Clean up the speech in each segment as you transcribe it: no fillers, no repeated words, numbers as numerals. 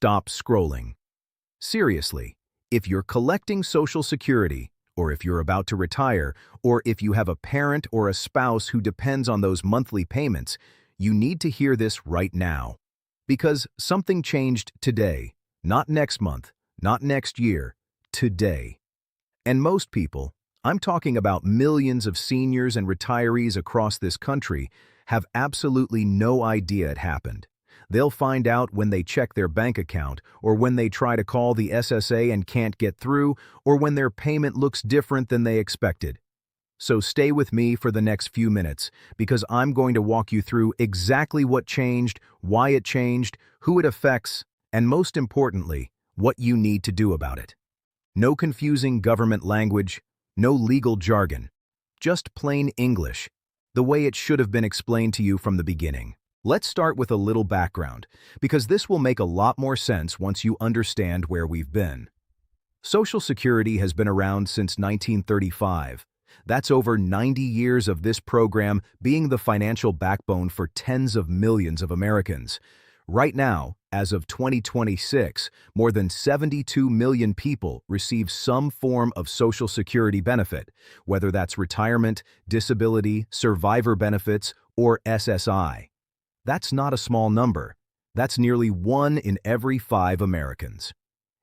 stop scrolling. Seriously, if you're collecting Social Security, or if you're about to retire, or if you have a parent or a spouse who depends on those monthly payments, you need to hear this right now. Because something changed today, not next month, not next year, today. And most people, I'm talking about millions of seniors and retirees across this country, have absolutely no idea it happened. They'll find out when they check their bank account, or when they try to call the SSA and can't get through, or when their payment looks different than they expected. So stay with me for the next few minutes, because I'm going to walk you through exactly what changed, why it changed, who it affects, and most importantly, what you need to do about it. No confusing government language, no legal jargon, just plain English, the way it should have been explained to you from the beginning. Let's start with a little background, because this will make a lot more sense once you understand where we've been. Social Security has been around since 1935. That's over 90 years of this program being the financial backbone for tens of millions of Americans. Right now, as of 2026, more than 72 million people receive some form of Social Security benefit, whether that's retirement, disability, survivor benefits, or SSI. That's not a small number. That's nearly 1 in every 5 Americans.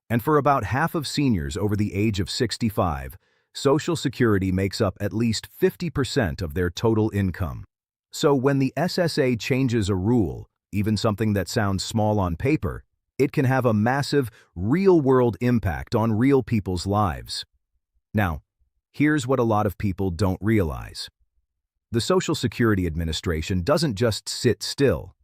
And for about half of seniors over the age of 65, Social Security makes up at least 50% of their total income. So when the SSA changes a rule, even something that sounds small on paper, it can have a massive, real-world impact on real people's lives. Now, here's what a lot of people don't realize. The Social Security Administration doesn't just sit still.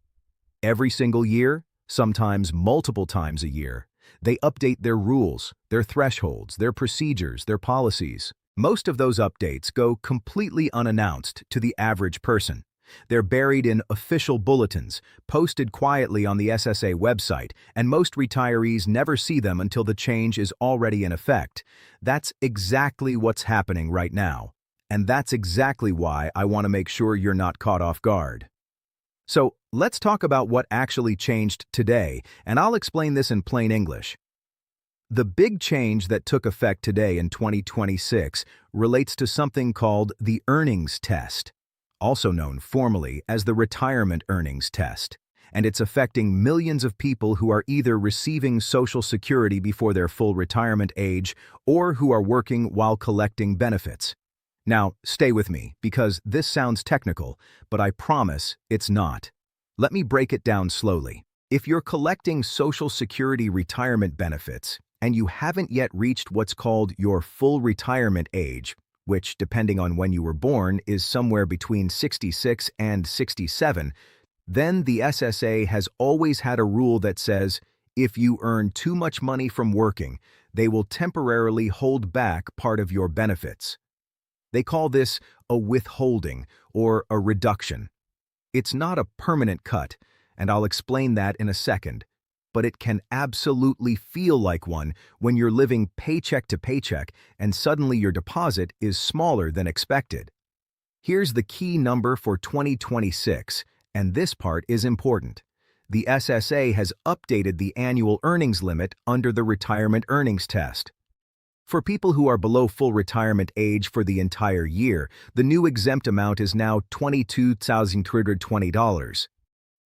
Every single year, sometimes multiple times a year, they update their rules, their thresholds, their procedures, their policies. Most of those updates go completely unannounced to the average person. They're buried in official bulletins, posted quietly on the SSA website, and most retirees never see them until the change is already in effect. That's exactly what's happening right now. And that's exactly why I want to make sure you're not caught off guard. So, let's talk about what actually changed today, and I'll explain this in plain English. The big change that took effect today in 2026 relates to something called the earnings test, also known formally as the retirement earnings test, and it's affecting millions of people who are either receiving Social Security before their full retirement age or who are working while collecting benefits. Now, stay with me, because this sounds technical, but I promise it's not. Let me break it down slowly. If you're collecting Social Security retirement benefits, and you haven't yet reached what's called your full retirement age, which, depending on when you were born, is somewhere between 66 and 67, then the SSA has always had a rule that says, if you earn too much money from working, they will temporarily hold back part of your benefits. They call this a withholding or a reduction. It's not a permanent cut, and I'll explain that in a second, but it can absolutely feel like one when you're living paycheck to paycheck and suddenly your deposit is smaller than expected. Here's the key number for 2026, and this part is important. The SSA has updated the annual earnings limit under the retirement earnings test. For people who are below full retirement age for the entire year, the new exempt amount is now $22,320.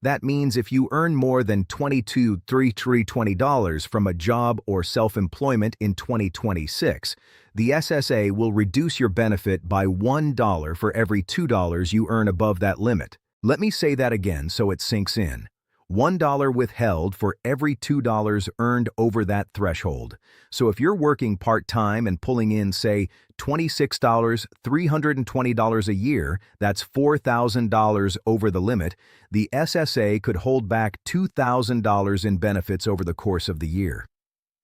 That means if you earn more than $22,320 from a job or self-employment in 2026, the SSA will reduce your benefit by $1 for every $2 you earn above that limit. Let me say that again so it sinks in. $1 withheld for every $2 earned over that threshold. So if you're working part-time and pulling in, say, $26,320 a year, that's $4,000 over the limit, the SSA could hold back $2,000 in benefits over the course of the year.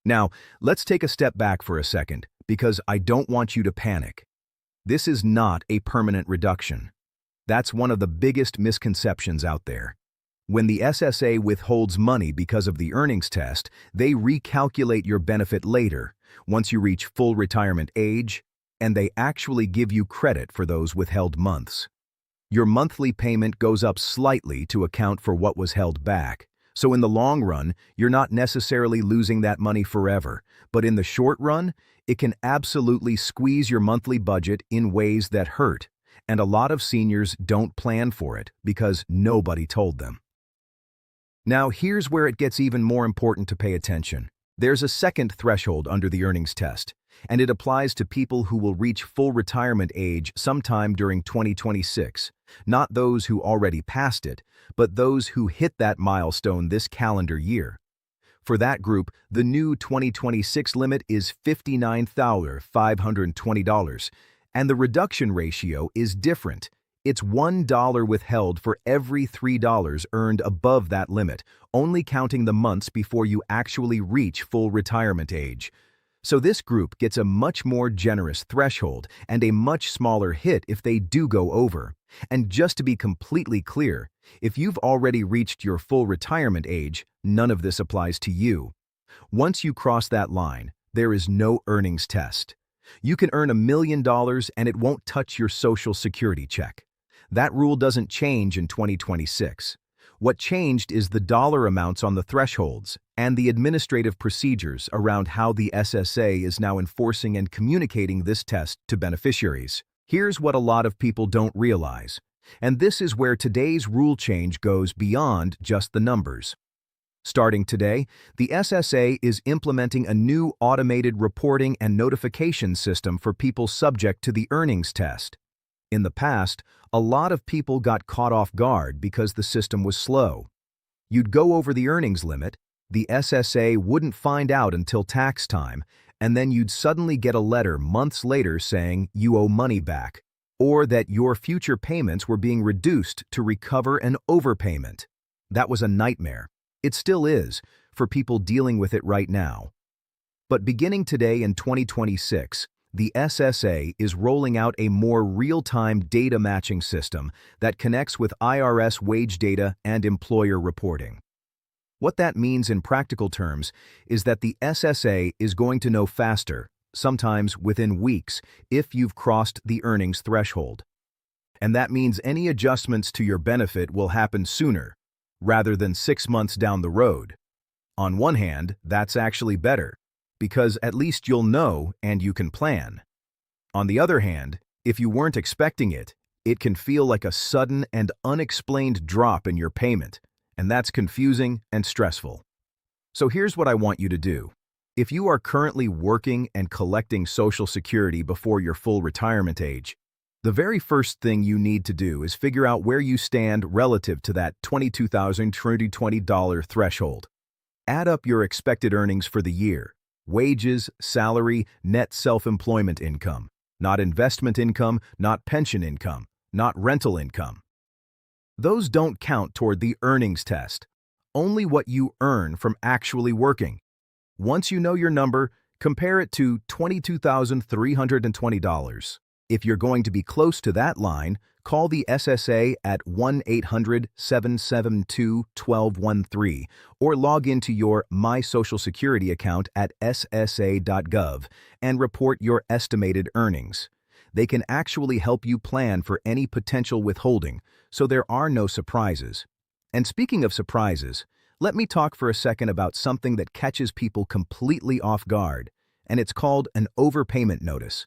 Now, let's take a step back for a second, because I don't want you to panic. This is not a permanent reduction. That's one of the biggest misconceptions out there. When the SSA withholds money because of the earnings test, they recalculate your benefit later, once you reach full retirement age, and they actually give you credit for those withheld months. Your monthly payment goes up slightly to account for what was held back, So in the long run, you're not necessarily losing that money forever, but in the short run, it can absolutely squeeze your monthly budget in ways that hurt. And a lot of seniors don't plan for it because nobody told them. Now, here's where it gets even more important to pay attention. There's a second threshold under the earnings test, and it applies to people who will reach full retirement age sometime during 2026. Not those who already passed it, but those who hit that milestone this calendar year. For that group, the new 2026 limit is $59,520, and the reduction ratio is different. It's $1 withheld for every $3 earned above that limit, only counting the months before you actually reach full retirement age. So this group gets a much more generous threshold and a much smaller hit if they do go over. And just to be completely clear, if you've already reached your full retirement age, none of this applies to you. Once you cross that line, there is no earnings test. You can earn $1 million and it won't touch your Social Security check. That rule doesn't change in 2026. What changed is the dollar amounts on the thresholds and the administrative procedures around how the SSA is now enforcing and communicating this test to beneficiaries. Here's what a lot of people don't realize, and this is where today's rule change goes beyond just the numbers. Starting today, the SSA is implementing a new automated reporting and notification system for people subject to the earnings test. In the past, a lot of people got caught off guard because the system was slow. You'd go over the earnings limit, the SSA wouldn't find out until tax time, and then you'd suddenly get a letter months later saying you owe money back, or that your future payments were being reduced to recover an overpayment. That was a nightmare. It still is, for people dealing with it right now. But beginning today in 2026, the SSA is rolling out a more real-time data matching system that connects with IRS wage data and employer reporting. What that means in practical terms is that the SSA is going to know faster, sometimes within weeks, if you've crossed the earnings threshold. And that means any adjustments to your benefit will happen sooner, rather than 6 months down the road. On one hand, that's actually better, because at least you'll know and you can plan. On the other hand, if you weren't expecting it, it can feel like a sudden and unexplained drop in your payment, and that's confusing and stressful. So here's what I want you to do. If you are currently working and collecting Social Security before your full retirement age, the very first thing you need to do is figure out where you stand relative to that $22,220 threshold. Add up your expected earnings for the year. Wages, salary, net self-employment income. Not investment income, not pension income, not rental income. Those don't count toward the earnings test. Only what you earn from actually working. Once you know your number, compare it to $22,320. If you're going to be close to that line, call the SSA at 1-800-772-1213 or log into your My Social Security account at ssa.gov and report your estimated earnings. They can actually help you plan for any potential withholding, so there are no surprises. And speaking of surprises, let me talk for a second about something that catches people completely off guard, and it's called an overpayment notice.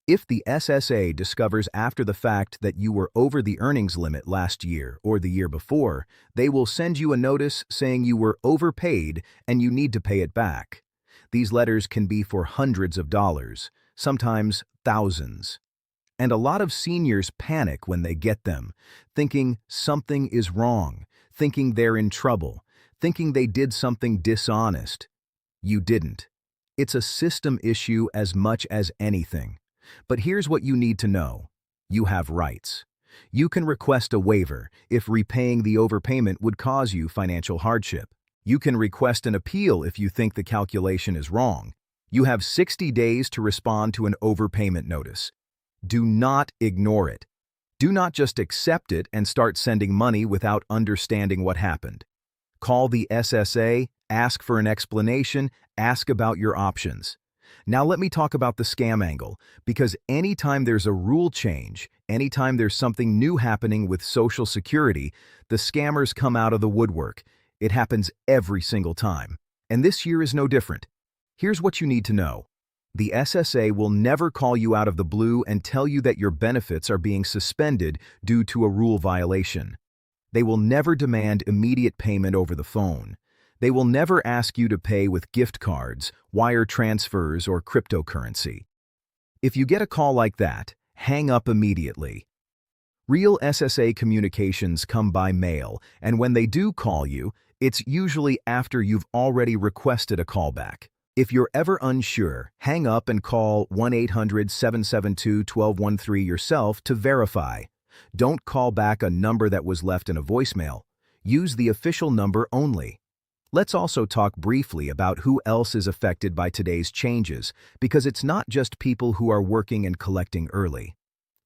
If the SSA discovers after the fact that you were over the earnings limit last year or the year before, they will send you a notice saying you were overpaid and you need to pay it back. These letters can be for hundreds of dollars, sometimes thousands. And a lot of seniors panic when they get them, thinking something is wrong, thinking they're in trouble, thinking they did something dishonest. You didn't. It's a system issue as much as anything. But here's what you need to know. You have rights. You can request a waiver if repaying the overpayment would cause you financial hardship. You can request an appeal if you think the calculation is wrong. You have 60 days to respond to an overpayment notice. Do not ignore it. Do not just accept it and start sending money without understanding what happened. Call the SSA, ask for an explanation, ask about your options. Now let me talk about the scam angle, because anytime there's a rule change, anytime there's something new happening with Social Security, the scammers come out of the woodwork. It happens every single time. And this year is no different. Here's what you need to know. The SSA will never call you out of the blue and tell you that your benefits are being suspended due to a rule violation. They will never demand immediate payment over the phone. They will never ask you to pay with gift cards, wire transfers, or cryptocurrency. If you get a call like that, hang up immediately. Real SSA communications come by mail, and when they do call you, it's usually after you've already requested a callback. If you're ever unsure, hang up and call 1-800-772-1213 yourself to verify. Don't call back a number that was left in a voicemail. Use the official number only. Let's also talk briefly about who else is affected by today's changes, because it's not just people who are working and collecting early.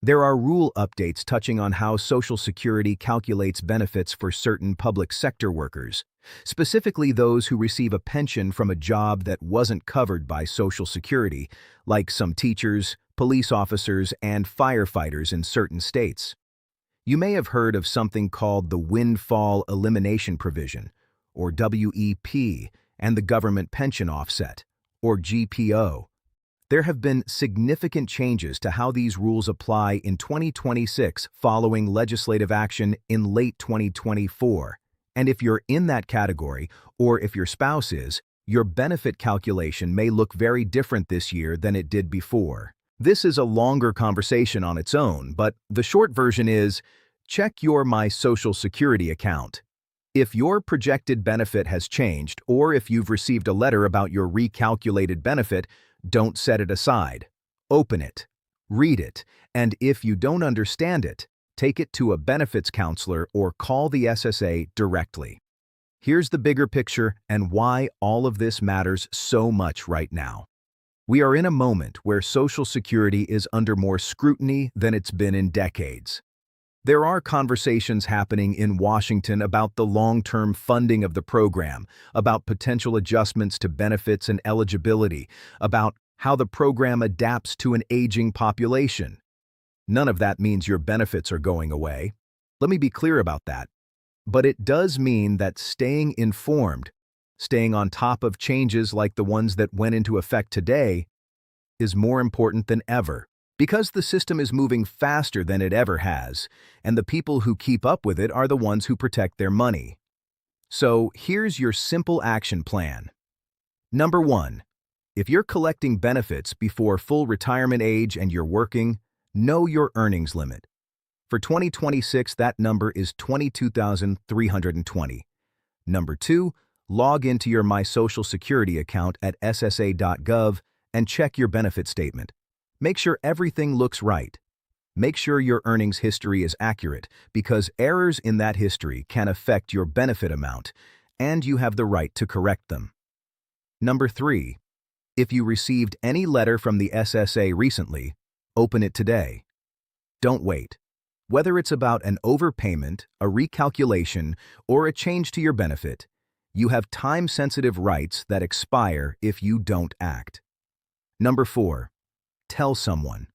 There are rule updates touching on how Social Security calculates benefits for certain public sector workers, specifically those who receive a pension from a job that wasn't covered by Social Security, like some teachers, police officers, and firefighters in certain states. You may have heard of something called the Windfall Elimination Provision, or WEP, and the Government Pension Offset, or GPO. There have been significant changes to how these rules apply in 2026 following legislative action in late 2024. And if you're in that category, or if your spouse is, your benefit calculation may look very different this year than it did before. This is a longer conversation on its own, but the short version is, check your My Social Security account. If your projected benefit has changed, or if you've received a letter about your recalculated benefit, don't set it aside. Open it, read it, and if you don't understand it, take it to a benefits counselor or call the SSA directly. Here's the bigger picture and why all of this matters so much right now. We are in a moment where Social Security is under more scrutiny than it's been in decades. There are conversations happening in Washington about the long-term funding of the program, about potential adjustments to benefits and eligibility, about how the program adapts to an aging population. None of that means your benefits are going away. Let me be clear about that. But it does mean that staying informed, staying on top of changes like the ones that went into effect today, is more important than ever. Because the system is moving faster than it ever has, and the people who keep up with it are the ones who protect their money. So here's your simple action plan. Number 1. If you're collecting benefits before full retirement age and you're working, know your earnings limit. For 2026, that number is $22,320. Number 2. Log into your My Social Security account at ssa.gov and check your benefit statement. Make sure everything looks right. Make sure your earnings history is accurate, because errors in that history can affect your benefit amount, and you have the right to correct them. Number 3. If you received any letter from the SSA recently, open it today. Don't wait. Whether it's about an overpayment, a recalculation, or a change to your benefit, you have time-sensitive rights that expire if you don't act. Number 4. Tell someone.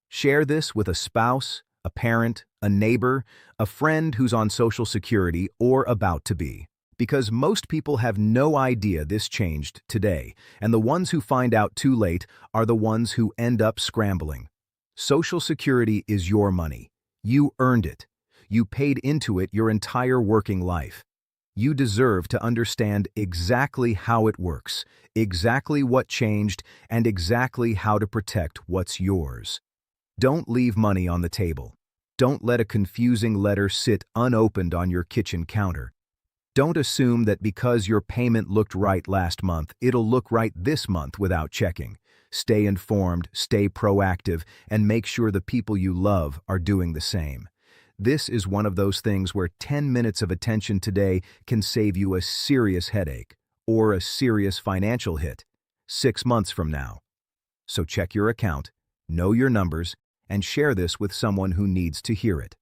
Share this with a spouse, a parent, a neighbor, a friend who's on Social Security or about to be. Because most people have no idea this changed today, and the ones who find out too late are the ones who end up scrambling. Social Security is your money. You earned it. You paid into it your entire working life. You deserve to understand exactly how it works, exactly what changed, and exactly how to protect what's yours. Don't leave money on the table. Don't let a confusing letter sit unopened on your kitchen counter. Don't assume that because your payment looked right last month, it'll look right this month without checking. Stay informed, stay proactive, and make sure the people you love are doing the same. This is one of those things where 10 minutes of attention today can save you a serious headache or a serious financial hit 6 months from now. So check your account, know your numbers, and share this with someone who needs to hear it.